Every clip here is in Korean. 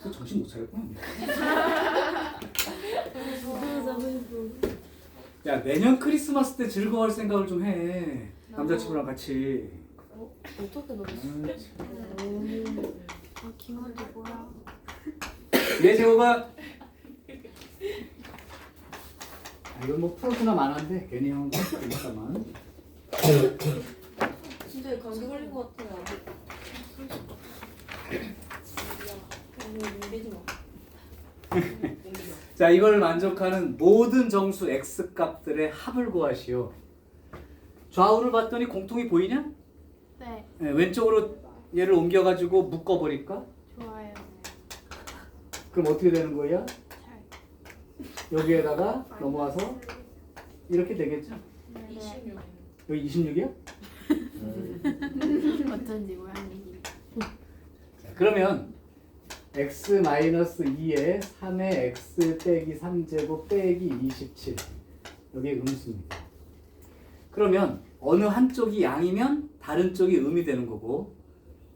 또 정신 못 차렸구나. 야, 내년 크리스마스 때 즐거워할 생각을 좀 해. 남자친구랑 같이. 어떻게 놀았어? 기분이 뭐야? 얘 제호가 이건 뭐 프로그램 안 한데 괜히 한 거. 잠깐만. 진짜 감기 걸린 것 같아요. 밀리지 마. 자, 이걸 만족하는 모든 정수 x 값들의 합을 구하시오. 좌우를 봤더니 공통이 보이냐? 네, 네, 왼쪽으로 얘를 옮겨가지고 묶어버릴까? 좋아요. 그럼 어떻게 되는 거야? 잘. 여기에다가 넘어와서 이렇게 되겠죠? 네. 26. 여기 26이야? 어쩐지 모양이. 자, 그러면 x-2에 3의 x 빼기 3제곱 빼기 27 여기에 음수입니다. 그러면 어느 한쪽이 양이면 다른 쪽이 음이 되는 거고,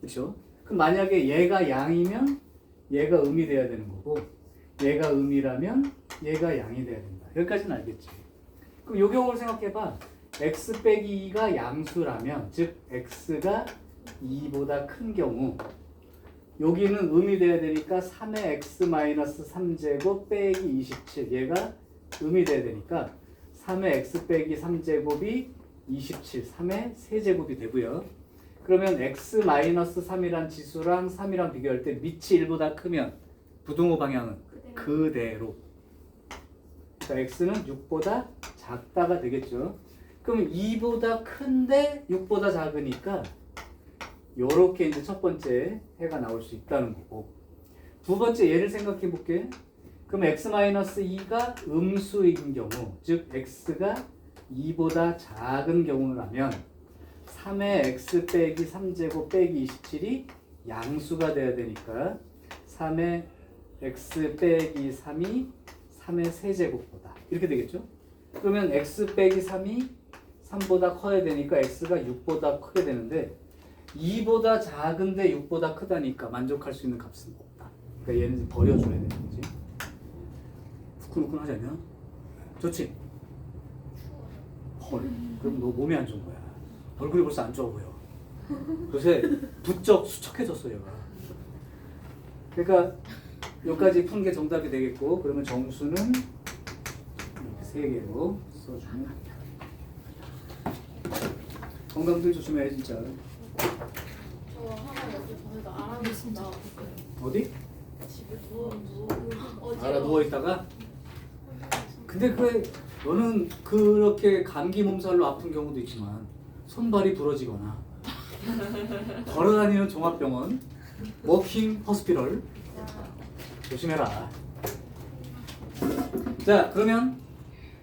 그렇죠? 그럼 만약에 얘가 양이면 얘가 음이 돼야 되는 거고, 얘가 음이라면 얘가 양이 돼야 된다. 여기까지는 알겠지? 그럼 요 경우를 생각해봐. x 빼기 2가 양수라면, 즉 x가 2보다 큰 경우, 여기는 음이 돼야 되니까 3의 x-3제곱 빼기 27 얘가 음이 돼야 되니까 3의 x 빼기 3제곱이 27, 3의 세제곱이 되고요. 그러면 x-3이란 지수랑 3이랑 비교할 때 밑이 1보다 크면 부등호 방향은 그대로. 그러니까 x는 6보다 작다가 되겠죠. 그럼 2보다 큰데 6보다 작으니까 요렇게 이제 첫 번째 해가 나올 수 있다는 거고, 두 번째 예를 생각해 볼게. 그럼 x-2가 음수인 경우, 즉 x가 2보다 작은 경우라면 3의 x 빼기 3제곱 빼기 27이 양수가 돼야 되니까 3의 x 빼기 3이 3의 세제곱보다 이렇게 되겠죠. 그러면 x 빼기 3이 3보다 커야 되니까 x가 6보다 크게 되는데 2보다 작은데 6보다 크다니까 만족할 수 있는 값은 없다. 그러니까 얘는 버려줘야 되는 거지. 후끈후끈하지 않냐? 좋지? 헐, 그럼 너 몸이 안 좋은 거야. 얼굴이 벌써 안 좋아 보여. 요새 부쩍 수척해졌어 얘가. 그러니까 여기까지 푼 게 정답이 되겠고, 그러면 정수는 이렇게 3개로 써주면 건강들 조심해 진짜. 저 하나 여기 전에도 알아보겠습니다. 어디? 집에 누워. 알아 누워있다가? 근데 너는 그렇게 감기 몸살로 아픈 경우도 있지만 손발이 부러지거나 걸어다니는 종합병원 워킹 허스피럴 조심해라. 자, 그러면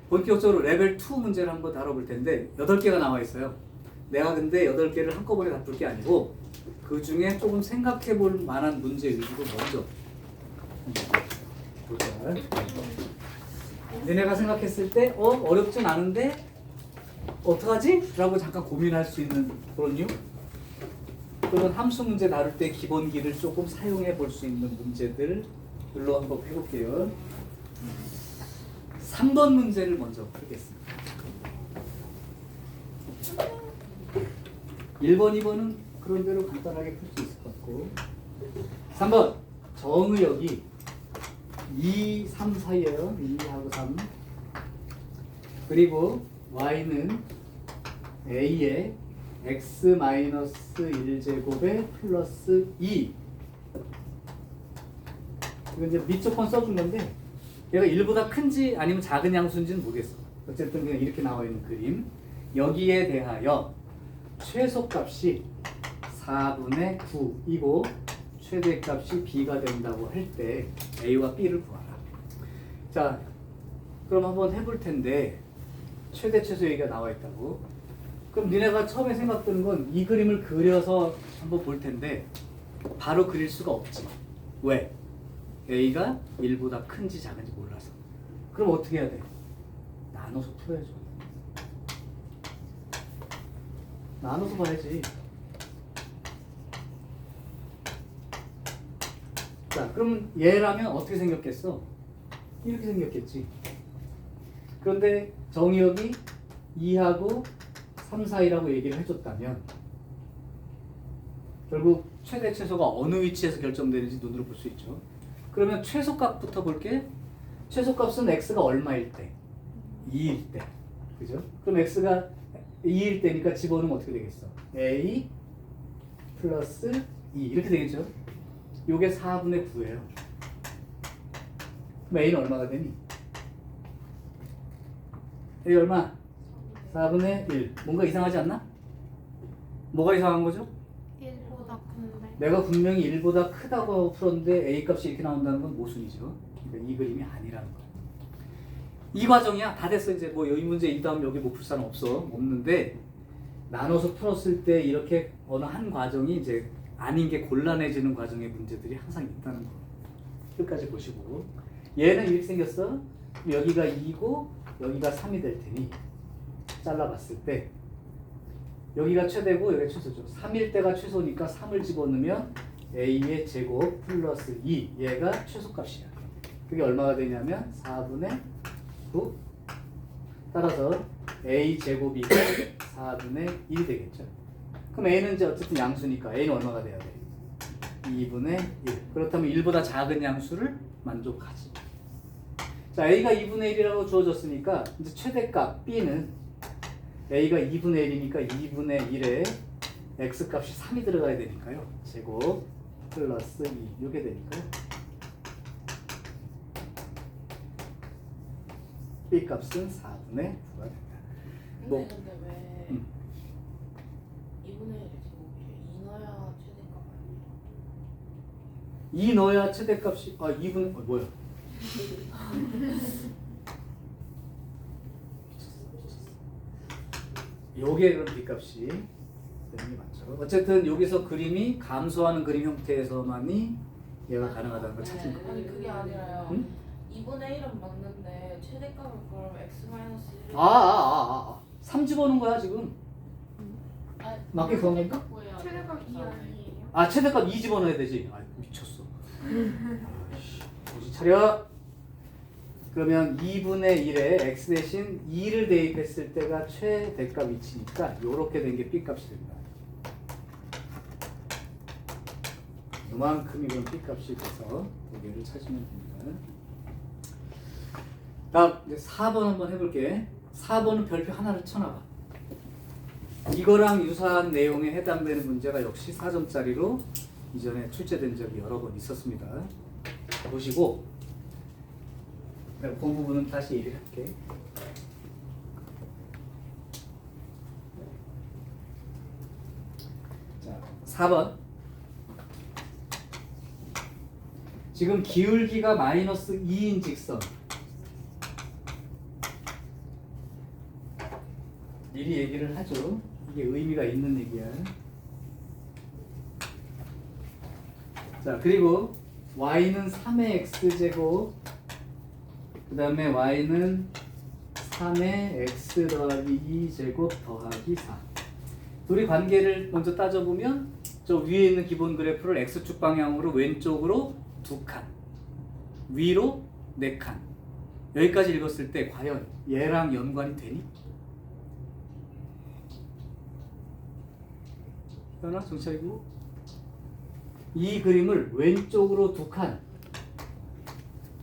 본격적으로 레벨 2 문제를 한번 다뤄볼 텐데 8개가 나와 있어요. 내가 근데 8개를 한꺼번에 다 풀 게 아니고 그 중에 조금 생각해 볼 만한 문제 위주로 먼저 볼까? 너네가 생각했을 때 어렵진 않은데 어떡하지? 라고 잠깐 고민할 수 있는 그런 이유? 그런 함수 문제 다룰 때 기본기를 조금 사용해 볼 수 있는 문제들로 한번 해볼게요. 3번 문제를 먼저 풀겠습니다. 1번, 2번은 그런 대로 간단하게 풀 수 있을 것 같고, 3번 정의역이 2, 3 사이에요. 2하고 3. 그리고 y는 a에 x-1제곱에 플러스 2. 이거 이제 밑조건 써준 건데 얘가 1보다 큰지 아니면 작은 양수인지는 모르겠어. 어쨌든 그냥 이렇게 나와 있는 그림. 여기에 대하여 최소값이 4분의 9이고 최대값이 b가 된다고 할 때 a와 b를 구하라. 자, 그럼 한번 해볼 텐데 최대 최소 얘기가 나와 있다고. 그럼 니네가 처음에 생각드는 건 이 그림을 그려서 한번 볼 텐데 바로 그릴 수가 없지. 왜? a가 1보다 큰지 작은지 몰라서. 그럼 어떻게 해야 돼? 나눠서 풀어야죠. 나눠서 봐야지. 자, 그럼 얘라면 어떻게 생겼겠어? 이렇게 생겼겠지. 그런데 정의역이 2하고 3, 4이라고 얘기를 해줬다면 결국 최대 최소가 어느 위치에서 결정되는지 눈으로 볼 수 있죠. 그러면 최소값부터 볼게. 최소값은 x가 얼마일 때? 2일 때. 그죠? 그럼 x가 2일 때니까 집어넣으면 어떻게 되겠어? a 플러스 2 이렇게 되겠죠? 요게 4분의 9예요. 그럼 a는 얼마가 되니? a 얼마? 4분의 1. 뭔가 이상하지 않나? 뭐가 이상한 거죠? 1보다 큰데. 내가 분명히 1보다 크다고 풀었는데 a 값이 이렇게 나온다는 건 모순이죠. 그러니까 이 그림이 아니라는 거예요. 이 과정이야. 다 됐어. 이제 뭐 이 문제 이 다음 여기 못 풀 사람 없는데 나눠서 풀었을 때 이렇게 어느 한 과정이 이제 아닌 게 곤란해지는 과정의 문제들이 항상 있다는 거. 끝까지 보시고 얘는 이렇게 생겼어. 여기가 2고 여기가 3이 될 테니 잘라봤을 때 여기가 최대고 여기가 최소죠. 3일 때가 최소니까 3을 집어넣으면 a의 제곱 플러스 2 얘가 최소값이야. 그게 얼마가 되냐면 4분의 9. 따라서 a 제곱이 4분의 1이 되겠죠. 그럼 a는 이제 어쨌든 양수니까 a는 얼마가 돼야 돼? 2분의 1. 그렇다면 1보다 작은 양수를 만족하지. 자, a가 2분의 1이라고 주어졌으니까 이제 최대값 b는 a가 2분의 1이니까 2분의 1에 x값이 3이 들어가야 되니까요. 제곱 플러스 2 이게 되니까요. b 값은 4분의 9가 된다. 뭐, 근데 왜 2분의 1이 제곱이에요? 2 넣어야 최대값 아니에요? 2 넣어야 최대값이 2분 뭐야? 요게 그럼 b값이 되는 게 맞죠. 어쨌든 여기서 그림이 감소하는 그림 형태에서만이 얘가 가능하다는 걸 찾은 거예요. 아니 그게 아니라요. 응? 2분의 1은 맞는데 최대값을 그럼 x-1 3 집어넣은 거야 지금. 맞게 그런 건가? 최대값 2 아니에요? 아, 최대값 2 집어넣어야 되지. 아, 미쳤어. 아이씨, 정신 차려. 그러면 2분의 1에 x 대신 2를 대입했을 때가 최대값 위치니까 이렇게 된 게 b값이 됩니다. 이만큼이 그럼 b값이 돼서 얘를 찾으면 됩니다. 다음 이제 4번 한번 해볼게. 4번은 별표 하나를 쳐놔봐. 이거랑 유사한 내용에 해당되는 문제가 역시 4점짜리로 이전에 출제된 적이 여러 번 있었습니다. 보시고 그 부분은 다시 얘기할게. 자, 4번. 지금 기울기가 마이너스 2인 직선. 미리 얘기를 하죠. 이게 의미가 있는 얘기야. 자, 그리고 y는 3의 x제곱, 그 다음에 y는 3의 x 더하기 2제곱 더하기 4. 둘이 관계를 먼저 따져보면 저 위에 있는 기본 그래프를 x축 방향으로 왼쪽으로 2칸, 위로 4칸. 여기까지 읽었을 때 과연 얘랑 연관이 되니? 하나 정찰이고 이 그림을 왼쪽으로 2칸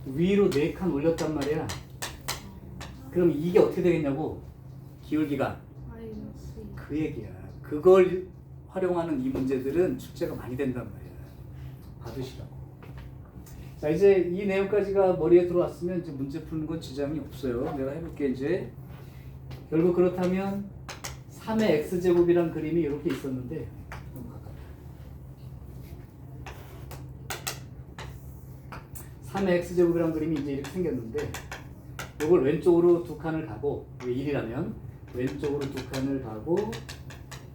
위로 4칸 올렸단 말이야. 그럼 이게 어떻게 되겠냐고. 기울기가 마이너스 2. 그 얘기야. 그걸 활용하는 이 문제들은 출제가 많이 된단 말이야. 받으시라고. 자, 이제 이 내용까지가 머리에 들어왔으면 이제 문제 푸는 건 지장이 없어요. 내가 해볼게. 이제 결국 그렇다면 3의 x제곱이란 그림이 이렇게 있었는데 너무 가깝다. 3의 x제곱이란 그림이 이제 이렇게 생겼는데 이걸 왼쪽으로 2칸을 가고, 이게 1이라면 왼쪽으로 2칸을 가고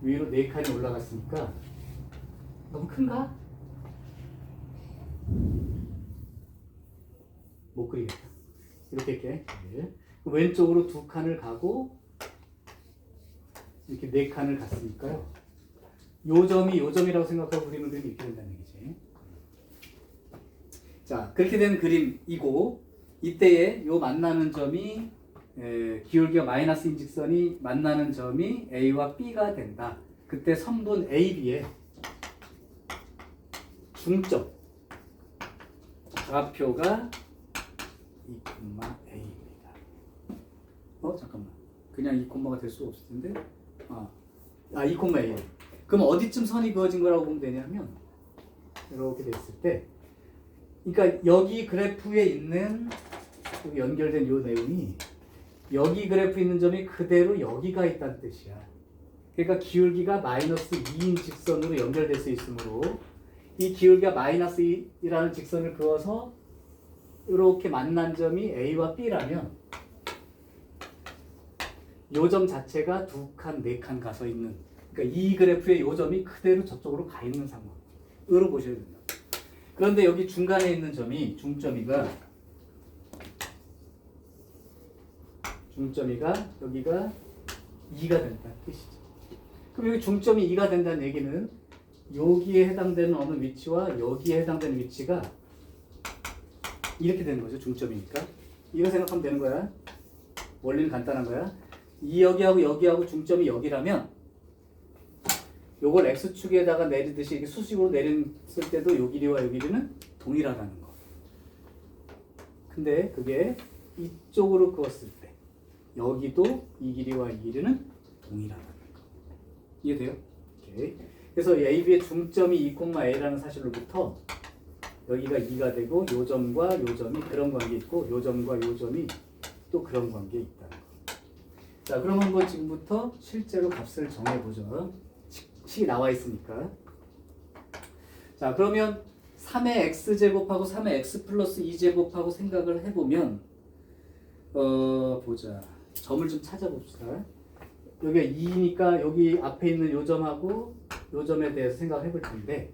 위로 4칸이 올라갔으니까 너무 큰가? 못 그리겠다. 이렇게 할게. 왼쪽으로 2칸을 가고 이렇게 4칸을 갔으니까요. 요 점이 요 점이라고 생각하고 그림을 그리면 이렇게 된다는 얘기지. 자, 그렇게 된 그림이고 이때에 요 만나는 점이 기울기가 마이너스인 직선이 만나는 점이 A와 B가 된다. 그때 선분 AB의 중점 좌표가 2,A입니다. 잠깐만. 그냥 2,가 될 수가 없을 텐데. 2,A. 그럼 어디쯤 선이 그어진 거라고 보면 되냐면 이렇게 됐을 때, 그러니까 여기 그래프에 있는 여기 연결된 요 내용이 여기 그래프에 있는 점이 그대로 여기가 있다는 뜻이야. 그러니까 기울기가 마이너스 2인 직선으로 연결될 수 있으므로 이 기울기가 마이너스 2라는 직선을 그어서 이렇게 만난 점이 A와 B라면 요 점 자체가 2칸, 4칸 가서 있는, 그러니까 이 그래프의 요 점이 그대로 저쪽으로 가 있는 상황으로 보셔야 된다. 그런데 여기 중간에 있는 점이 중점이가 여기가 2가 된다는 뜻이죠. 그럼 여기 중점이 2가 된다는 얘기는 여기에 해당되는 어느 위치와 여기에 해당되는 위치가 이렇게 되는 거죠. 중점이니까. 이거 생각하면 되는 거야. 원리는 간단한 거야. 이 여기하고 여기하고 중점이 여기라면 요걸 X축에다가 내리듯이 이렇게 수직으로 내렸을 때도 요 길이와 요 길이는 동일하다는 거. 근데 그게 이쪽으로 그었을 때 여기도 이 길이와 이 길이는 동일하다는 거. 이해돼요? 오케이. 그래서 AB의 중점이 2,A라는 사실로부터 여기가 2가 되고 요 점과 요 점이 그런 관계 있고 요 점과 요 점이 또 그런 관계에 있다는 거. 자, 그럼 한번 지금부터 실제로 값을 정해보죠. 식이 나와 있으니까. 자, 그러면 3의 x제곱하고 3의 x 플러스 2제곱하고 생각을 해보면 보자. 점을 좀 찾아봅시다. 여기가 2니까 여기 앞에 있는 요 점하고 요 점에 대해서 생각을 해볼 텐데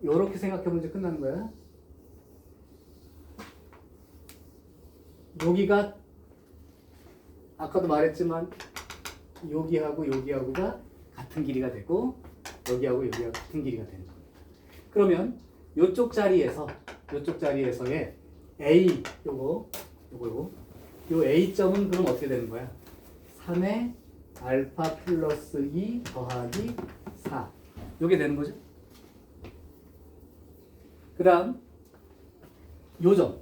요렇게 생각해보면 이제 끝나는 거야. 여기가 아까도 말했지만 여기하고 여기하고가 같은 길이가 되고 여기하고 여기하고 같은 길이가 되는 겁니다. 그러면 요쪽 자리에서의 A 요 A점은 그럼 어떻게 되는 거야? 3의 알파 플러스 2 더하기 4 요게 되는 거죠. 그 다음 요점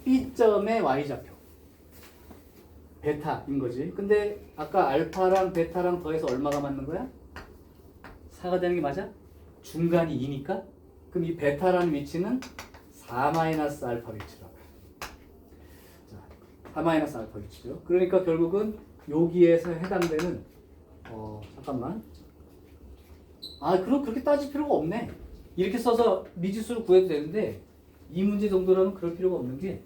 B점의 Y좌표 베타인 거지. 근데 아까 알파랑 베타랑 더해서 얼마가 맞는 거야? 4가 되는 게 맞아? 중간이 2니까? 그럼 이 베타라는 위치는 4-알파 위치라고. 자, 4-알파 위치죠. 그러니까 결국은 여기에서 해당되는 잠깐만. 그럼 그렇게 따질 필요가 없네. 이렇게 써서 미지수를 구해도 되는데 이 문제 정도라면 그럴 필요가 없는 게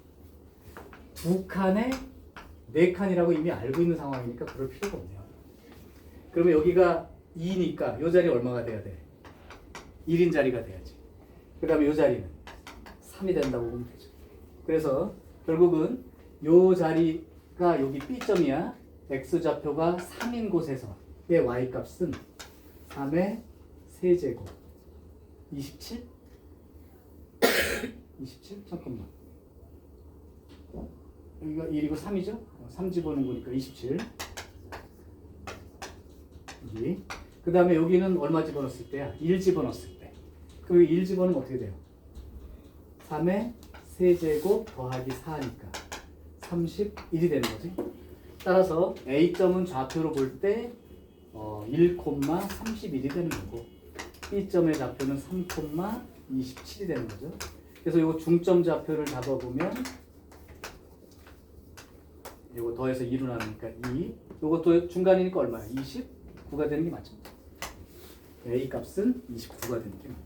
2칸에 4칸이라고 이미 알고 있는 상황이니까 그럴 필요가 없네요. 그러면 여기가 2니까 이 자리 얼마가 돼야 돼? 1인 자리가 돼야지. 그 다음에 이 자리는 3이 된다고 보면 되죠. 그래서 결국은 이 자리가 여기 B점이야. X좌표가 3인 곳에서의 Y값은 3의 세제곱 27? 27? 잠깐만. 여기가 1이고 3이죠? 3 집어넣은 거니까 27. 여기. 그 다음에 여기는 얼마 집어넣었을 때야? 1 집어넣었을 때. 그럼 1 집어넣으면 어떻게 돼요? 3의 세제곱 더하기 4니까 31이 되는 거지. 따라서 A점은 좌표로 볼 때 1,31이 되는 거고 B점의 좌표는 3,27이 되는 거죠. 그래서 이 중점 좌표를 잡아보면 이거 더해서 2로 나누니까 2. 이것도 중간이니까 얼마야? 29가 되는 게 맞죠? A 값은 29가 되는 게 맞다.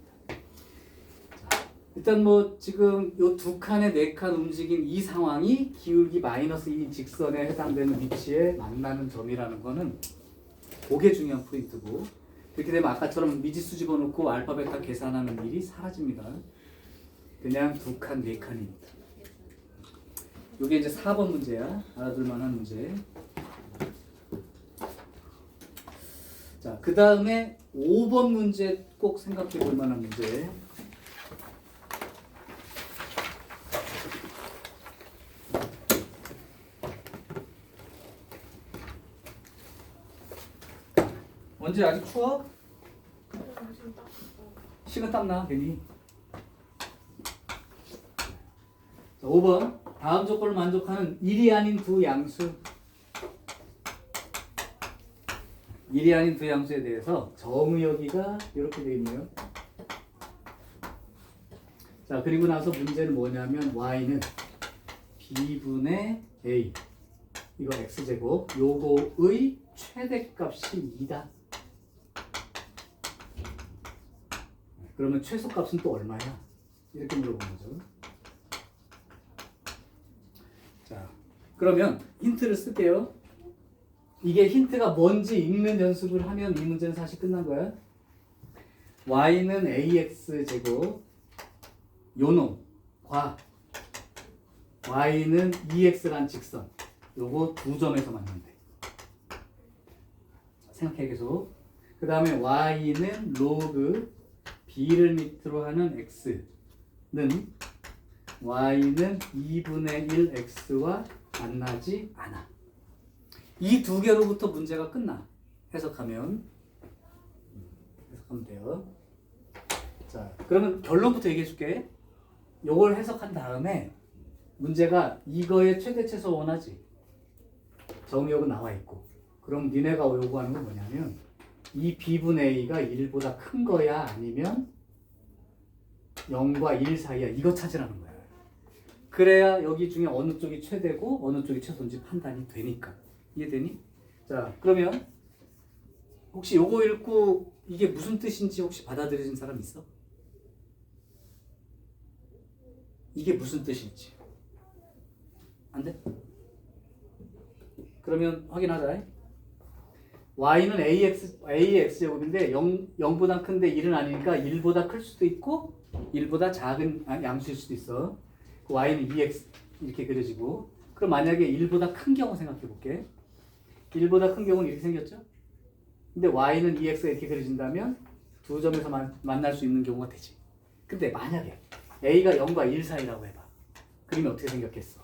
자, 일단 뭐 지금 요 2칸에 4칸 움직인 이 상황이 기울기 마이너스 2 직선에 해당되는 위치에 만나는 점이라는 거는 그게 중요한 포인트고, 그렇게 되면 아까처럼 미지수 집어넣고 알파 베타 계산하는 일이 사라집니다. 그냥 2칸, 4칸입니다. 이게 이제 4번 문제야. 알아둘 만한 문제. 자, 그 다음에 5번 문제 꼭 생각해 볼 만한 문제. 언제 아직 추워? 지금 딱 식은 땀나 괜히. 자, 5번 다음 조건을 만족하는 일이 아닌 두 양수. 일이 아닌 두 양수에 대해서 정의여기가 이렇게 되어 있네요. 자, 그리고 나서 문제는 뭐냐면 y는 b분의 a 이거 x제곱 요거의 최대값이 2다. 그러면 최소값은 또 얼마야? 이렇게 물어보는 거죠. 자, 그러면 힌트를 쓸게요. 이게 힌트가 뭔지 읽는 연습을 하면 이 문제는 사실 끝난 거야. y는 ax제곱 요놈과 y는 2x란 직선 요거 두 점에서 만난대. 생각해 계속. 그 다음에 y는 로그 b를 밑으로 하는 x는 y는 2분의 1 x와 만나지 않아. 이 두 개로부터 문제가 끝나. 해석하면 돼요. 자, 그러면 결론부터 얘기해 줄게. 요걸 해석한 다음에 문제가 이거의 최대 최소 원하지. 정의역은 나와 있고. 그럼 니네가 요구하는 건 뭐냐면 이 b분의 a가 1보다 큰 거야 아니면 0과 1 사이야. 이거 찾으라는 거야. 그래야 여기 중에 어느 쪽이 최대고 어느 쪽이 최소인지 판단이 되니까. 이해되니? 자, 그러면 혹시 요거 읽고 이게 무슨 뜻인지 혹시 받아들여진 사람 있어? 이게 무슨 뜻인지. 안 돼? 그러면 확인하자. y는 ax제곱인데 0보다 큰데 1은 아니니까 1보다 클 수도 있고 1보다 작은 양수일 수도 있어. y는 2x 이렇게 그려지고. 그럼 만약에 1보다 큰 경우 생각해 볼게. 1보다 큰 경우는 이렇게 생겼죠? 근데 y는 2x가 이렇게 그려진다면 두 점에서 만날 수 있는 경우가 되지. 근데 만약에 a가 0과 1 사이라고 해봐. 그러면 어떻게 생겼겠어?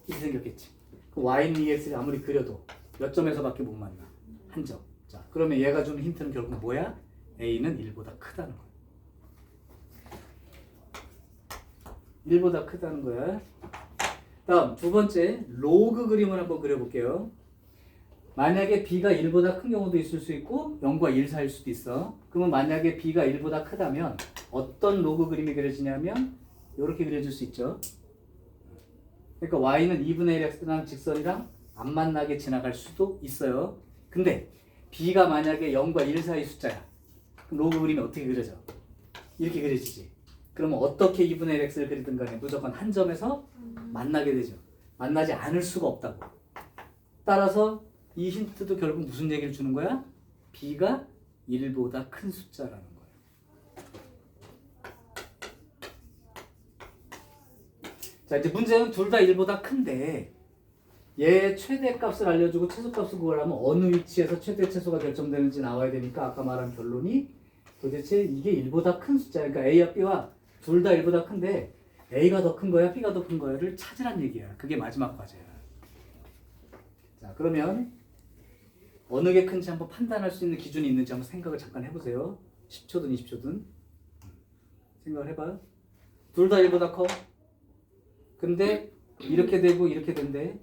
이렇게 생겼겠지. 그럼 y는 2x를 아무리 그려도 몇 점에서밖에 못 만나? 한 점. 자, 그러면 얘가 주는 힌트는 결국 뭐야? a는 1보다 크다는 거야. 1보다 크다는 거야. 다음 두 번째 로그 그림을 한번 그려볼게요. 만약에 b가 1보다 큰 경우도 있을 수 있고 0과 1 사이일 수도 있어. 그러면 만약에 b가 1보다 크다면 어떤 로그 그림이 그려지냐면 이렇게 그려질 수 있죠. 그러니까 y는 2분의 1x랑 직선이랑 안 만나게 지나갈 수도 있어요. 근데 b가 만약에 0과 1 사이 숫자야. 그럼 로그 그림이 어떻게 그려져? 이렇게 그려지지. 그러면 어떻게 2분의 1x를 그리든 간에 무조건 한 점에서 만나게 되죠. 만나지 않을 수가 없다고. 따라서 이 힌트도 결국 무슨 얘기를 주는 거야? b가 1보다 큰 숫자라는 거예요. 자, 이제 문제는 둘 다 1보다 큰데 얘 최대값을 알려주고 최소값을 구하려면 어느 위치에서 최대 최소가 결정되는지 나와야 되니까 아까 말한 결론이 도대체 이게 1보다 큰 숫자, 그러니까 a와 b와 둘 다 1보다 큰데 a가 더 큰 거야 b가 더 큰 거야를 찾으란 얘기야. 그게 마지막 과제야. 자, 그러면 어느 게 큰지 한번 판단할 수 있는 기준이 있는지 한번 생각을 잠깐 해보세요. 10초든 20초든 생각을 해봐요. 둘 다 1보다 커. 근데 이렇게 되고 이렇게 된대.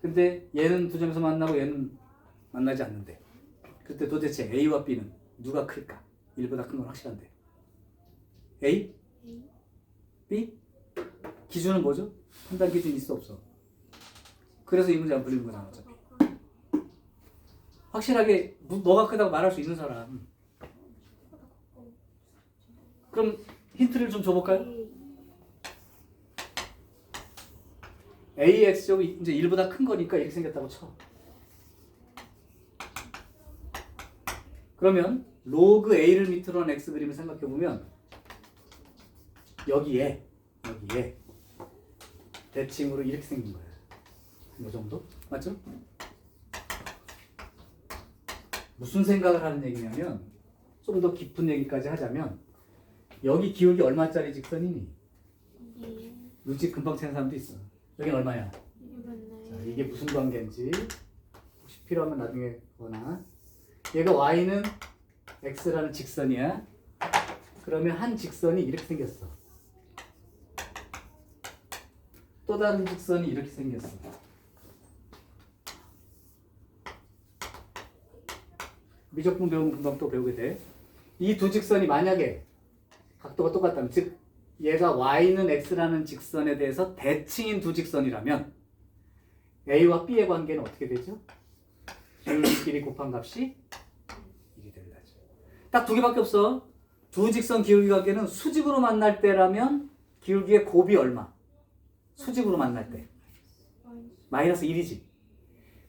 근데 얘는 두 점에서 만나고 얘는 만나지 않는데. 그때 도대체 A와 B는 누가 클까? 1보다 큰 건 확실한데. A? B? 기준은 뭐죠? 판단 기준이 있어 없어? 그래서 이 문제 안 풀리는 거잖아 어차피. 확실하게 뭐가 크다고 말할 수 있는 사람. 그럼 힌트를 좀 줘볼까요? AX제곱이 이제 1보다 큰 거니까 이렇게 생겼다고 쳐. 그러면 로그 A를 밑으로 한 X 그림을 생각해보면 여기에 대칭으로 이렇게 생긴 거예요. 이 정도? 맞죠? 무슨 생각을 하는 얘기냐면 좀 더 깊은 얘기까지 하자면 여기 기울기 얼마짜리 직선이니? 눈치 금방 채는 사람도 있어. 여긴 얼마야? 자, 이게 무슨 관계인지 혹시 필요하면 나중에 보거나 얘가 y는 x라는 직선이야. 그러면 한 직선이 이렇게 생겼어. 또 다른 직선이 이렇게 생겼어. 미적분 배우면 금방 또 배우게 돼. 이 두 직선이 만약에 각도가 똑같다면, 즉 얘가 y는 x라는 직선에 대해서 대칭인 두 직선이라면 a와 b의 관계는 어떻게 되죠? 기울기끼리 곱한 값이 1이 된다죠. 딱 두 개밖에 없어. 두 직선 기울기 관계는 수직으로 만날 때라면 기울기의 곱이 얼마? 수직으로 만날 때 마이너스 1이지.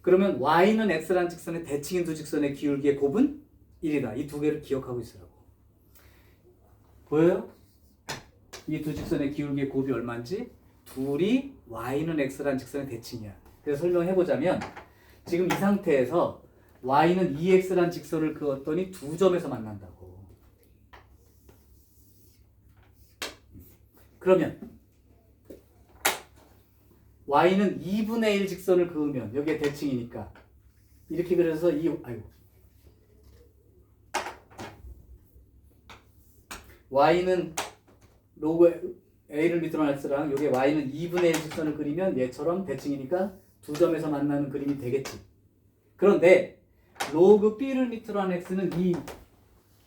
그러면 y는 x라는 직선의 대칭인 두 직선의 기울기의 곱은 1이다. 이 두 개를 기억하고 있으라고. 보여요? 이 두 직선의 기울기의 곱이 얼마인지? 둘이 y는 x라는 직선의 대칭이야. 그래서 설명해보자면 지금 이 상태에서 y는 2x라는 직선을 그었더니 두 점에서 만난다고. 그러면 y는 2분의 1 직선을 그으면 여기에 대칭이니까 이렇게 그려서 y는 로그 a를 밑으로 한 x랑 여기에 y는 2분의 1 직선을 그리면 얘처럼 대칭이니까 두 점에서 만나는 그림이 되겠지. 그런데 로그 b를 밑으로 한 x는 이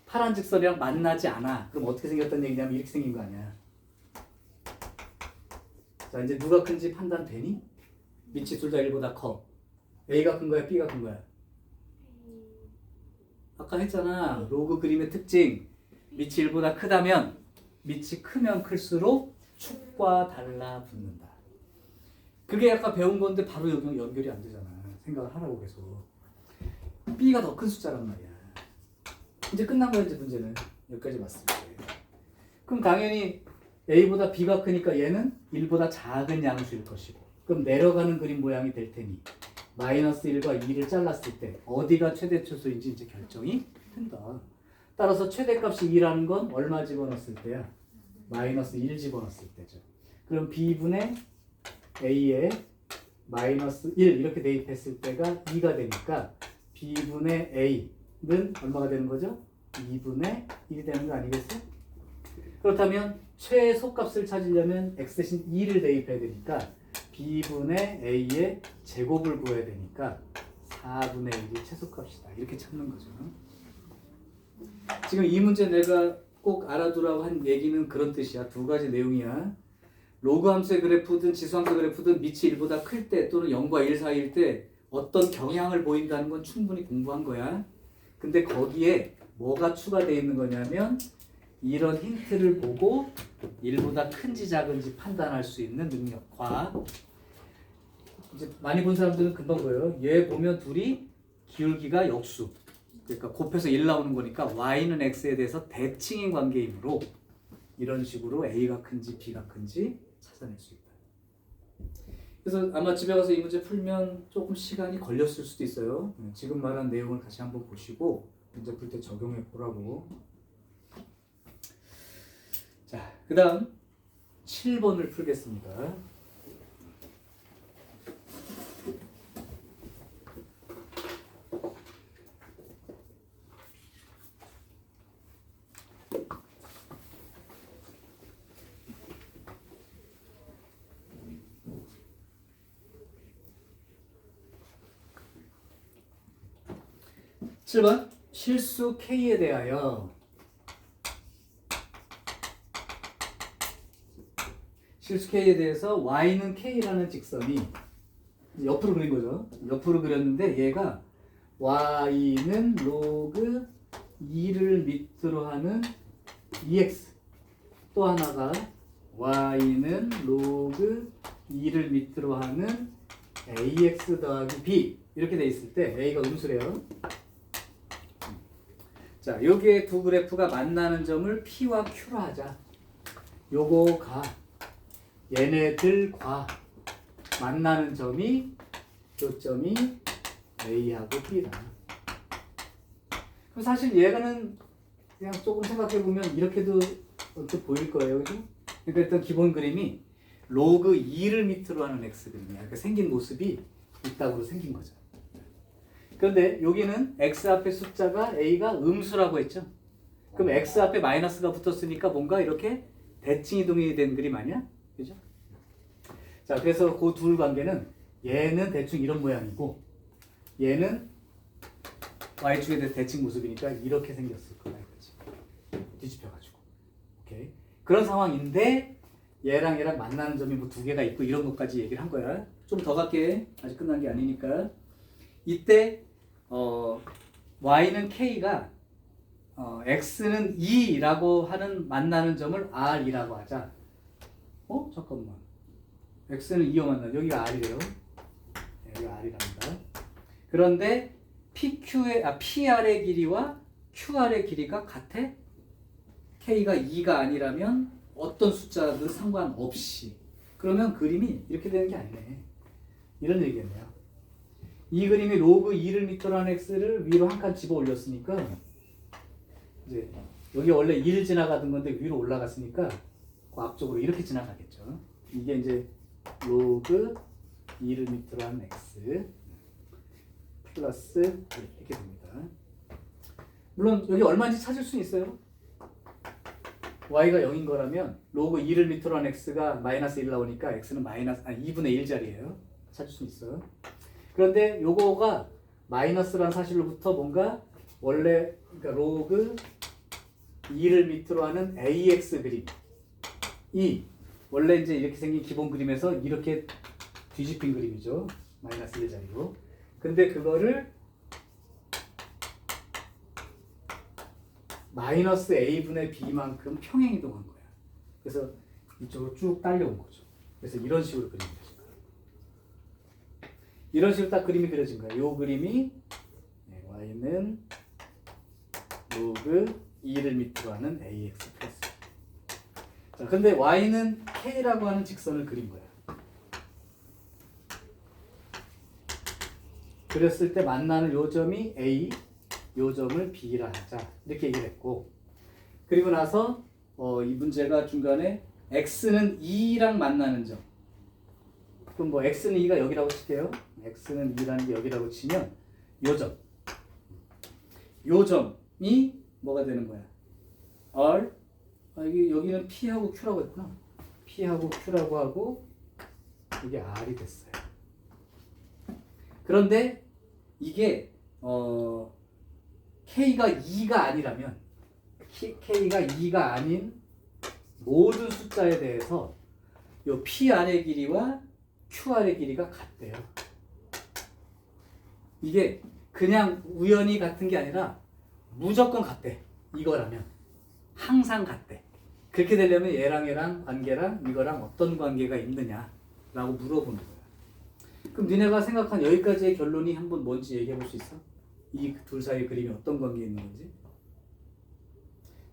파란 직선이랑 만나지 않아. 그럼 어떻게 생겼다는 얘기냐면 이렇게 생긴 거 아니야. 자, 이제 누가 큰지 판단되니? 밑이 둘 다 1보다 커. A가 큰 거야? B가 큰 거야? 아까 했잖아. 로그 그림의 특징. 밑이 1보다 크다면 밑이 크면 클수록 축과 달라붙는다. 그게 아까 배운 건데 바로 연결이 안 되잖아. 생각을 하라고 계속. B가 더 큰 숫자란 말이야. 이제 끝난 거야, 이제 문제는. 여기까지 봤을 때. 그럼 당연히 A보다 B가 크니까 얘는 1보다 작은 양수일 것이고, 그럼 내려가는 그림 모양이 될 테니 마이너스 1과 2를 잘랐을 때 어디가 최대 초수인지 이제 결정이 된다. 따라서 최대값이 2라는 건 얼마 집어넣었을 때야? 마이너스 1 집어넣었을 때죠. 그럼 B분의 A에 마이너스 1 이렇게 대입했을 때가 2가 되니까 B분의 A는 얼마가 되는 거죠? 2분의 1이 되는 거 아니겠어? 그렇다면 최소값을 찾으려면 x 대신 2를 대입해야 되니까 b분의 a의 제곱을 구해야 되니까 4분의 1이 최소값이다. 이렇게 찾는 거죠. 지금 이 문제 내가 꼭 알아두라고 한 얘기는 그런 뜻이야. 두 가지 내용이야. 로그 함수의 그래프든 지수함수의 그래프든 밑이 1보다 클 때 또는 0과 1 사이일 때 어떤 경향을 보인다는 건 충분히 공부한 거야. 근데 거기에 뭐가 추가되어 있는 거냐면 이런 힌트를 보고 1보다 큰지 작은지 판단할 수 있는 능력과, 이제 많이 본 사람들은 금방 보여요. 얘 보면 둘이 기울기가 역수, 그러니까 곱해서 1 나오는 거니까 y는 x에 대해서 대칭인 관계이므로 이런 식으로 a가 큰지 b가 큰지 찾아낼 수 있다. 그래서 아마 집에 가서 이 문제 풀면 조금 시간이 걸렸을 수도 있어요. 지금 말한 내용을 다시 한번 보시고 문제 풀 때 적용해 보라고. 자, 그 다음 7번을 풀겠습니다. (7번) 실수 K에 대하여 실수 K에 대해서 y는 K라는 직선이 옆으로 그린 거죠. 옆으로 그렸는데 얘가 y는 로그 2를 밑으로 하는 2x, 또 하나가 y는 로그 2를 밑으로 하는 ax 더하기 b 이렇게 돼 있을 때 a가 음수래요. 자, 여기에 두 그래프가 만나는 점을 P와 Q로 하자. 요거가 얘네들과 만나는 점이 교점이 A하고 B다. 그럼 사실 얘가는 그냥 조금 생각해보면 이렇게도 언뜻 보일 거예요. 그죠? 그러니까 일단 기본 그림이 로그 2를 밑으로 하는 X 그림이야. 그러니까 생긴 모습이 이따구로 생긴 거죠. 그런데 여기는 x 앞에 숫자가 a가 음수라고 했죠. 그럼 x 앞에 마이너스가 붙었으니까 뭔가 이렇게 대칭 이동이 된 그림 아니야? 그죠? 자, 그래서 그 둘 관계는 얘는 대충 이런 모양이고 얘는 y축에 대해 대칭 모습이니까 이렇게 생겼을 거야. 이거지. 뒤집혀가지고. 오케이. 그런 상황인데 얘랑 얘랑 만나는 점이 뭐 두 개가 있고 이런 것까지 얘기를 한 거야. 좀 더 갈게. 아직 끝난 게 아니니까. 이때 y는 k가 x는 2라고 하는 만나는 점을 r이라고 하자. 잠깐만. x는 2와 만나. 여기가 r이래요. 여기가 r이랍니다. 그런데 PR의 길이와 QR의 길이가 같아? K가 2가 아니라면 어떤 숫자든 상관없이. 그러면 그림이 이렇게 되는 게 아니네. 이런 얘기겠네요. 이 그림이 로그 2를 밑으로 한 x를 위로 한 칸 집어 올렸으니까 이제 여기 원래 1 지나가던 건데 위로 올라갔으니까 그 앞쪽으로 이렇게 지나가겠죠. 이게 이제 로그 2를 밑으로 한 x 플러스 이렇게 됩니다. 물론 여기 얼마인지 찾을 수 있어요. y가 0인 거라면 로그 2를 밑으로 한 x가 마이너스 1 나오니까 x는 2분의 1짜리예요. 찾을 수 있어요. 그런데 요거가 마이너스란 사실로부터 뭔가 원래 그러니까 로그 2를 밑으로 하는 ax 그림이 원래 이제 이렇게 생긴 기본 그림에서 이렇게 뒤집힌 그림이죠. 마이너스 1짜리로. 근데 그거를 마이너스 a분의 b만큼 평행 이동한 거야. 그래서 이쪽으로 쭉 딸려온 거죠. 그래서 이런 식으로 그림이 그려진 거야. 이런 식으로 딱 그림이 그려진 거야. 이 그림이 y는 로그 2를 밑으로 하는 ax 플러스. 자, 근데 y는 k라고 하는 직선을 그린 거야. 그렸을 때 만나는 요점이 A, 요점을 B라 하자. 이렇게 얘기를 했고, 그리고 나서 이 문제가 중간에 X는 2랑 만나는 점. 그럼 뭐 X는 2가 여기라고 칠게요. X는 2라는 게 여기라고 치면 요점. 요점이 뭐가 되는 거야? R. 여기는 P하고 Q라고 했구나. P하고 Q라고 하고 이게 R이 됐어요. 그런데 이게 K가 2가 아니라면 K가 2가 아닌 모든 숫자에 대해서 요 PR의 길이와 QR의 길이가 같대요. 이게 그냥 우연히 같은 게 아니라 무조건 같대. 이거라면 항상 같대. 그렇게 되려면 얘랑 관계랑 이거랑 어떤 관계가 있느냐라고 물어보는 거야. 그럼 니네가 생각한 여기까지의 결론이 한번 뭔지 얘기해 볼 수 있어? 이 둘 사이의 그림이 어떤 관계에 있는 건지?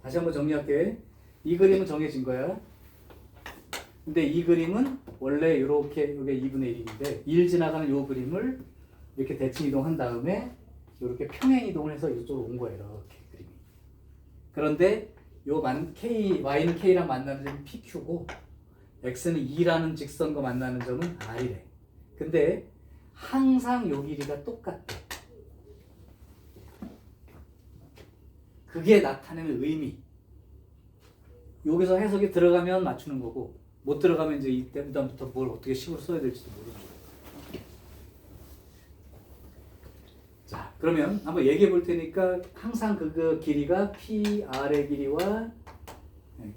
다시 한번 정리할게. 이 그림은 정해진 거야. 근데 이 그림은 원래 이렇게 이게 2분의 1인데 1 지나가는 이 그림을 이렇게 대칭 이동한 다음에 이렇게 평행 이동을 해서 이쪽으로 온 거예요. 이렇게 그림이. 그런데 y는 k랑 만나는 점이 pq고 x는 2라는 직선과 만나는 점은 r이래. 근데 항상 요 길이가 똑같대. 그게 나타내는 의미. 여기서 해석이 들어가면 맞추는 거고 못 들어가면 이제 이때부터 뭘 어떻게 식으로 써야 될지도 모르는 거예요. 자, 그러면 한번 얘기해 볼 테니까 항상 그 길이가 PR의 길이와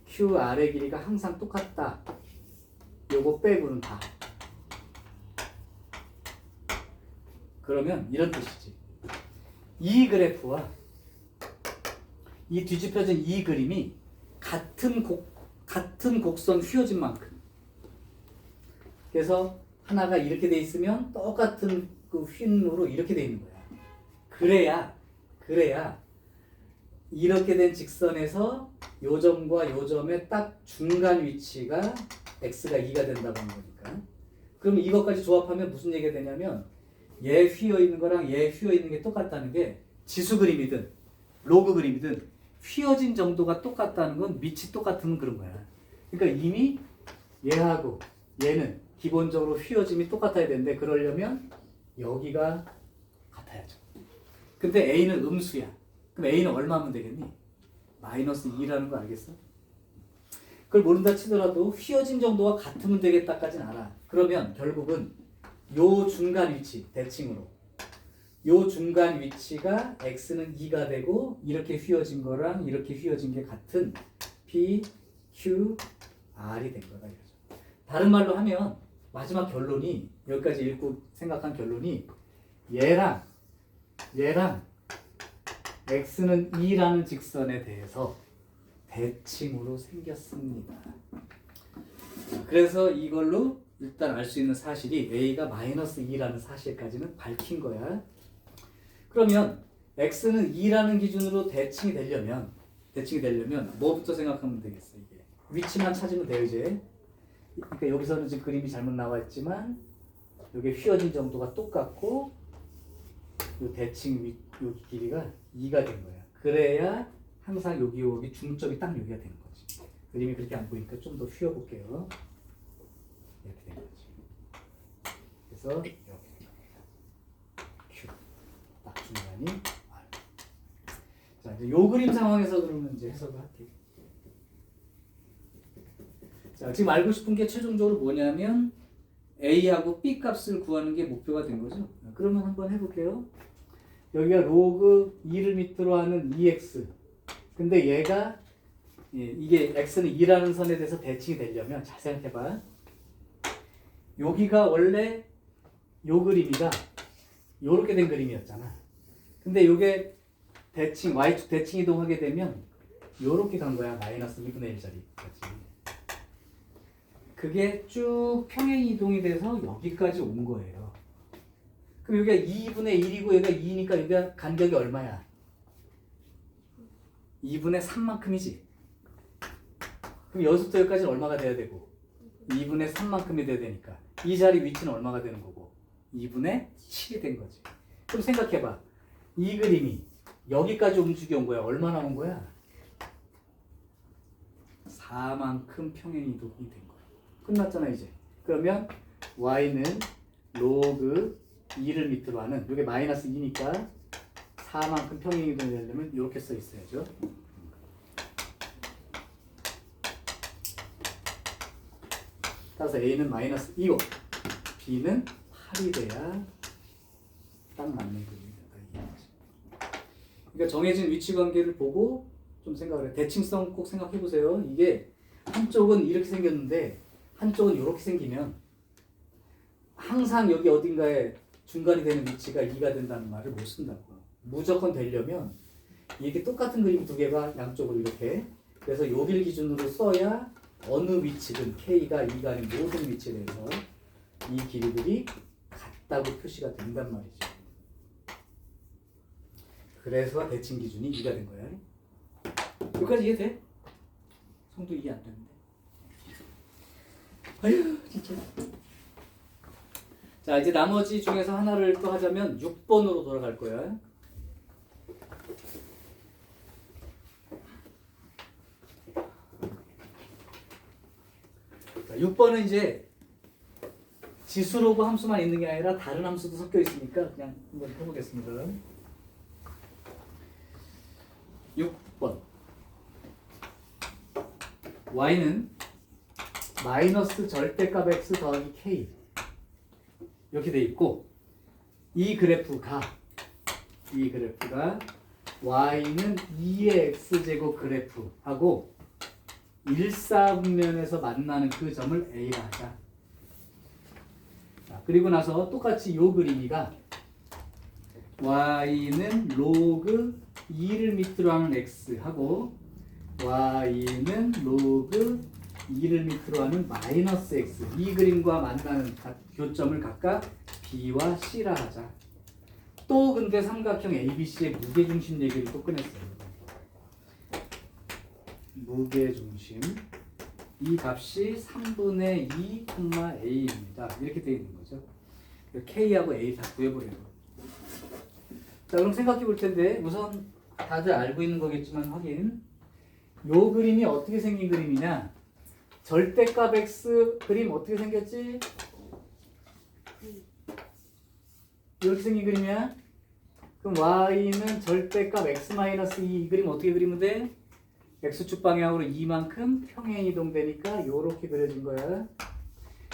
QR의 길이가 항상 똑같다. 요거 빼고는 다. 그러면 이런 뜻이지. 이 그래프와 이 뒤집혀진 이 그림이 같은 곡선 휘어진 만큼. 그래서 하나가 이렇게 돼 있으면 똑같은 그 휜으로 이렇게 돼 있는 거야. 그래야 이렇게 된 직선에서 요점과 요점의 딱 중간 위치가 x가 2가 된다고 하는 거니까. 그럼 이것까지 조합하면 무슨 얘기가 되냐면 얘 휘어 있는 거랑 얘 휘어 있는 게 똑같다는 게 지수 그림이든 로그 그림이든 휘어진 정도가 똑같다는 건 밑이 똑같으면 그런 거야. 그러니까 이미 얘하고 얘는 기본적으로 휘어짐이 똑같아야 되는데 그러려면 여기가 같아야죠. 근데 a는 음수야. 그럼 a는 얼마면 되겠니? 마이너스 2라는 거 알겠어? 그걸 모른다 치더라도 휘어진 정도와 같으면 되겠다까지는 알아. 그러면 결국은 요 중간 위치, 대칭으로 요 중간 위치가 x는 2가 되고 이렇게 휘어진 거랑 이렇게 휘어진 게 같은 p, q, r이 된 거다 이거죠. 다른 말로 하면 마지막 결론이 여기까지 읽고 생각한 결론이 얘랑 x는 2라는 직선에 대해서 대칭으로 생겼습니다. 그래서 이걸로 일단 알 수 있는 사실이 a가 마이너스 2라는 사실까지는 밝힌 거야. 그러면 x는 2라는 기준으로 대칭이 되려면 뭐부터 생각하면 되겠어? 이게 위치만 찾으면 돼요 이제. 그러니까 여기서는 지금 그림이 잘못 나와 있지만 여기 휘어진 정도가 똑같고 이 대칭 요 길이가 2가 된 거야. 그래야 항상 여기 중점이 딱 여기가 되는 거지. 그림이 그렇게 안 보이니까 좀 더 휘어볼게요. 이렇게 된 거지. 그래서 이렇게 된 거야. Q. 딱 중간이 R. 자, 이제 요 그림 상황에서 그러면 이제 해석을 할게요. 자, 지금 알고 싶은 게 최종적으로 뭐냐면 A하고 B 값을 구하는 게 목표가 된 거죠. 그러면 한번 해볼게요. 여기가 로그 2를 밑으로 하는 2x. 근데 얘가 이게 x는 2라는 선에 대해서 대칭이 되려면 잘 생각해봐. 여기가 원래 요 그림이가 요렇게 된 그림이었잖아. 근데 요게 대칭 y축 대칭 이동하게 되면 요렇게 간 거야. 마이너스 2분의 1짜리까지. 그게 쭉 평행 이동이 돼서 여기까지 온 거예요. 그럼 여기가 2분의 1이고 여기가 2니까 여기가 간격이 얼마야? 2분의 3만큼이지. 그럼 여기서부터 여기까지는 얼마가 돼야 되고? 2분의 3만큼이 돼야 되니까 이 자리 위치는 얼마가 되는 거고? 2분의 7이 된 거지. 그럼 생각해봐. 이 그림이 여기까지 움직여 온 거야. 얼마나 온 거야? 4만큼 평행 이동이 된 거야. 끝났잖아 이제. 그러면 y는 로그 2를 밑으로 하는 이게 마이너스 2니까 4만큼 평행 이동이 되려면 이렇게 써 있어야죠. 따라서 a는 마이너스 2고 b는 8이 돼야 딱 맞는 그림이다. 그러니까 정해진 위치 관계를 보고 좀 생각을 해. 대칭성 꼭 생각해 보세요. 이게 한쪽은 이렇게 생겼는데 한쪽은 이렇게 생기면 항상 여기 어딘가에 중간이 되는 위치가 2가 된다는 말을 못 쓴다고. 무조건 되려면 이렇게 똑같은 그림 두 개가 양쪽으로 이렇게 그래서 여길 기준으로 써야 어느 위치든 K가 2가 아닌 모든 위치에 대해서 이 길이들이 같다고 표시가 된단 말이죠. 그래서 대칭 기준이 2가 된 거야. 여기까지 이해돼? 성도 이해 안 되는데. 아유 진짜. 자 이제 나머지 중에서 하나를 또 하자면 6번으로 돌아갈 거야. 자 6번은 이제 지수로그 함수만 있는 게 아니라 다른 함수도 섞여 있으니까 그냥 한번 해보겠습니다. 6번 y는 마이너스 절대값 x 더하기 k 이렇게 돼 있고 이 그래프가 y는 2의 x제곱 그래프하고 일사분면에서 만나는 그 점을 A라 하자. 자, 그리고 나서 똑같이 요 그림이가 y는 로그 2를 밑으로 하는 x하고 y는 로그 2를 밑으로 하는 마이너스 x 이 그림과 만나는 교점을 각각 b와 c라 하자. 또 근데 삼각형 ABC의 무게중심 얘기를 또 꺼냈어요. 무게중심 이 값이 3분의 2, a입니다. 이렇게 되어 있는 거죠. k하고 a 다 구해버려요. 자 그럼 생각해 볼 텐데 우선 다들 알고 있는 거겠지만 확인. 요 그림이 어떻게 생긴 그림이냐? 절대값 x 그림 어떻게 생겼지? 이렇게 생긴 그림이야. 그럼 y는 절대값 x-2 이 그림 어떻게 그리면 돼? x축 방향으로 2만큼 평행 이동되니까 이렇게 그려진 거야.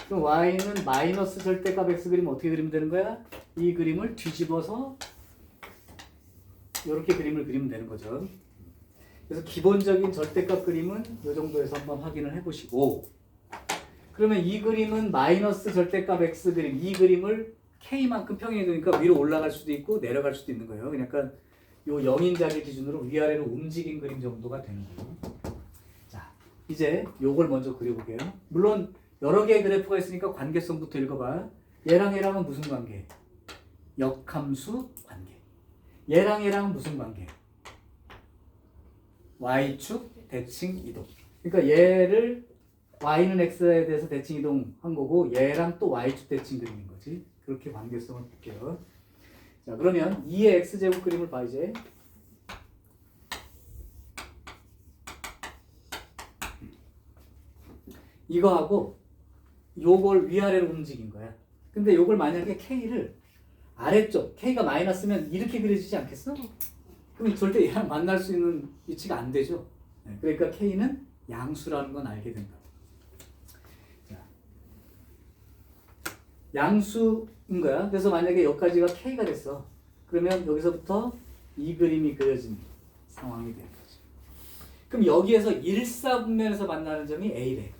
그럼 y는 마이너스 절대값 x 그리면 어떻게 그리면 되는 거야? 이 그림을 뒤집어서 이렇게 그림을 그리면 되는 거죠. 그래서 기본적인 절대값 그림은 이 정도에서 한번 확인을 해보시고, 그러면 이 그림은 마이너스 절대값 x 그림, 이 그림을 k만큼 평행이 되니까 위로 올라갈 수도 있고 내려갈 수도 있는 거예요. 그러니까 요 0인자리 기준으로 위아래로 움직인 그림 정도가 되는 거예요. 자, 이제 요걸 먼저 그려볼게요. 물론 여러 개의 그래프가 있으니까 관계성부터 읽어봐. 얘랑 얘랑은 무슨 관계? 역함수 관계. 얘랑 얘랑은 무슨 관계? y축 대칭 이동. 그러니까 얘를 y는 x에 대해서 대칭 이동한 거고 얘랑 또 y축 대칭 그림인 거지. 그렇게 관계성을 볼게요. 자, 그러면 2의 x제곱 그림을 봐 이제. 이거하고 요걸 위아래로 움직인 거야. 근데 요걸 만약에 k를 아래쪽, k가 마이너스면 이렇게 그려지지 않겠어? 그럼 절대 얘랑 만날 수 있는 위치가 안 되죠. 그러니까 k는 양수라는 건 알게 된다. 자, 양수인 거야. 그래서 만약에 여기까지가 k가 됐어. 그러면 여기서부터 이 그림이 그려진 상황이 되는 거죠. 그럼 여기에서 일사분면에서 만나는 점이 a래.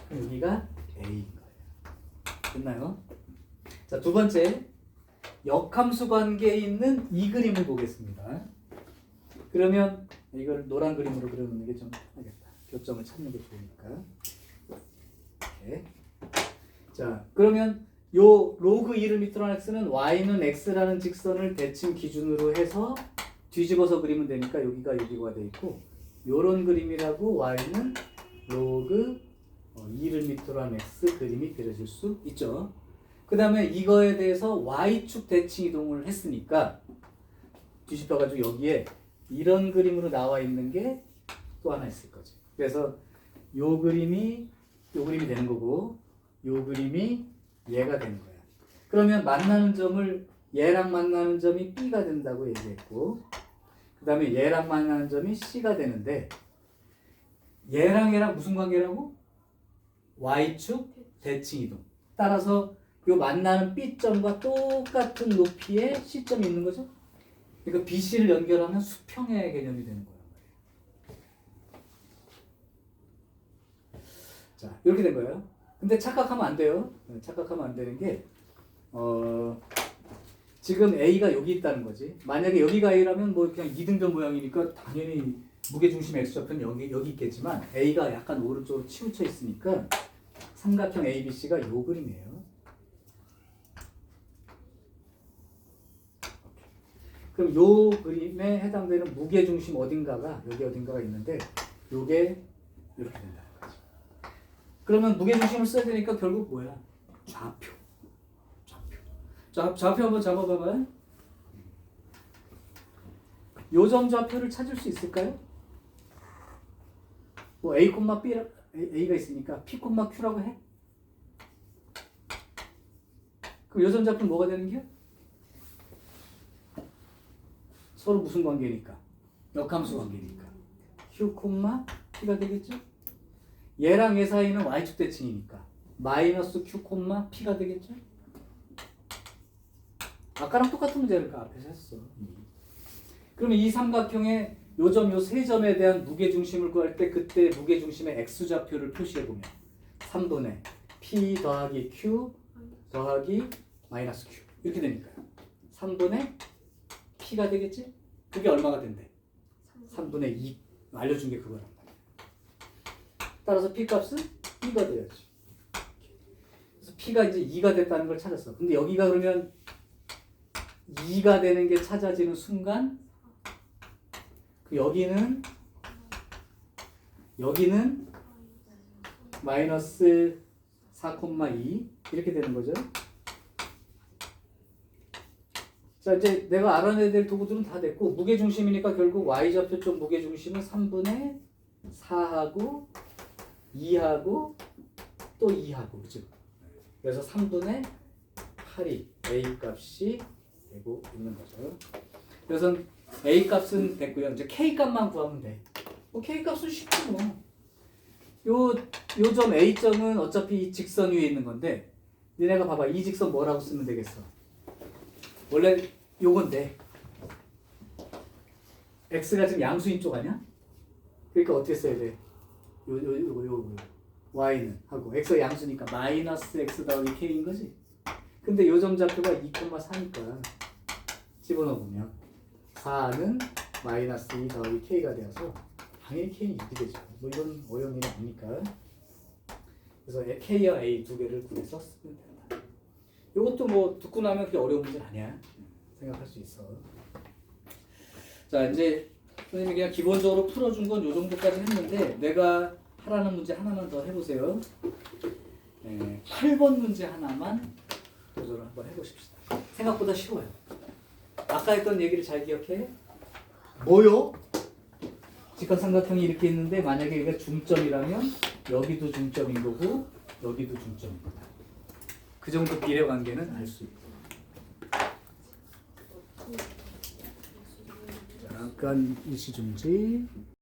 그럼 여기가 a인 거예요. 됐나요? 자, 두 번째. 역함수 관계에 있는 이 그림을 보겠습니다. 그러면 이걸 노란 그림으로 그려놓는 게 좀 편하겠다. 교점을 찾는 게 좋으니까. 이렇게. 자, 그러면 요 로그 2를 밑으로 한 x는 y는 x라는 직선을 대칭 기준으로 해서 뒤집어서 그리면 되니까 여기가 여기가 돼 있고, 요런 그림이라고 y는 로그 2를 밑으로 한 x 그림이 그려질 수 있죠. 그 다음에 이거에 대해서 y축 대칭 이동을 했으니까 뒤집혀가지고 여기에 이런 그림으로 나와 있는 게 또 하나 있을 거지. 그래서 요 그림이 되는 거고 요 그림이 얘가 되는 거야. 그러면 만나는 점을 얘랑 만나는 점이 B가 된다고 얘기했고, 그 다음에 얘랑 만나는 점이 C가 되는데 얘랑 무슨 관계라고? y축 대칭 이동. 따라서 요 만나는 B점과 똑같은 높이의 C점이 있는 거죠. 그러니까 BC를 연결하면 수평의 개념이 되는 거란 말이에요. 자, 이렇게 된 거예요. 근데 착각하면 안 돼요. 착각하면 안 되는 게 지금 A가 여기 있다는 거지. 만약에 여기가 A라면 뭐 그냥 이등변 모양이니까 당연히 무게중심 X좌표는 여기 있겠지만 A가 약간 오른쪽으로 치우쳐 있으니까 삼각형 ABC가 요 그림이에요. 그럼 요 그림에 해당되는 무게중심 어딘가가 여기 어딘가가 있는데 요게 이렇게 된다는 거지. 그러면 무게중심을 써야 되니까 결국 뭐야? 좌표. 좌표 한번 잡아봐봐요. 요점 좌표를 찾을 수 있을까요? 뭐 A, B, A가 있으니까 P, Q라고 해. 그럼 요점 좌표는 뭐가 되는 게? 서로 무슨 관계니까? 역함수 관계니까. Q, P가 되겠죠? 얘랑 얘 사이는 Y축 대칭이니까 마이너스 Q, P가 되겠죠? 아까랑 똑같은 문제를 그 앞에서 했어. 그러면 이 삼각형의 요점, 요 세 점에 대한 무게중심을 구할 때 그때 무게중심의 X좌표를 표시해보면 3분의 P 더하기 Q 더하기 마이너스 Q 이렇게 되니까요. 3분의 P가 되겠지? 그게 얼마가 된대? 3분의 2 알려준 게 그거란 말이야. 따라서 P 값은 2가 돼야지. 그래서 P가 이제 2가 됐다는 걸 찾았어. 근데 여기가 그러면 2가 되는 게 찾아지는 순간 여기는 마이너스 4,2 이렇게 되는 거죠. 자, 이제 내가 알아내야 될 도구들은 다 됐고 무게중심이니까 결국 y좌표 쪽 무게중심은 3분의 4하고 2하고 또 2하고 그죠? 그래서 3분의 8이 a 값이 되고 있는 거죠. 그래서 A 값은 됐고요. 이제 K 값만 구하면 돼. 뭐 K 값은 쉽지 뭐. 요 점 A 점은 어차피 직선 위에 있는 건데 니네가 봐봐. 이 직선 뭐라고 쓰면 되겠어? 원래 요건데 X가 지금 양수인 쪽 아니야? 그러니까 어떻게 써야 돼? 요 Y는 하고 X가 양수니까 마이너스 X 더하기 K인 거지. 근데 요 점 좌표가 2,4니까 집어넣으면 4는 마이너스 2 더하기 K가 되어서 당연히 K는 6이 되죠. 뭐 이건 어려운 일이 아니니까. 그래서 K와 A 두 개를 구해서 쓰면 된다. 이것도 뭐 듣고 나면 그게 어려운 문제 아니야. 생각할 수 있어. 자, 이제 선생님이 그냥 기본적으로 풀어준 건 요 정도까지 했는데 내가 하라는 문제 하나만 더 해보세요. 8번 문제 하나만 도전을 한번 해보십시다. 생각보다 쉬워요. 아까 했던 얘기를 잘 기억해. 뭐요? 직각삼각형이 이렇게 있는데 만약에 이게 중점이라면 여기도 중점인 거고 여기도 중점인 거다. 그 정도 비례 관계는 알 수 있고. 잠깐 일시 중지.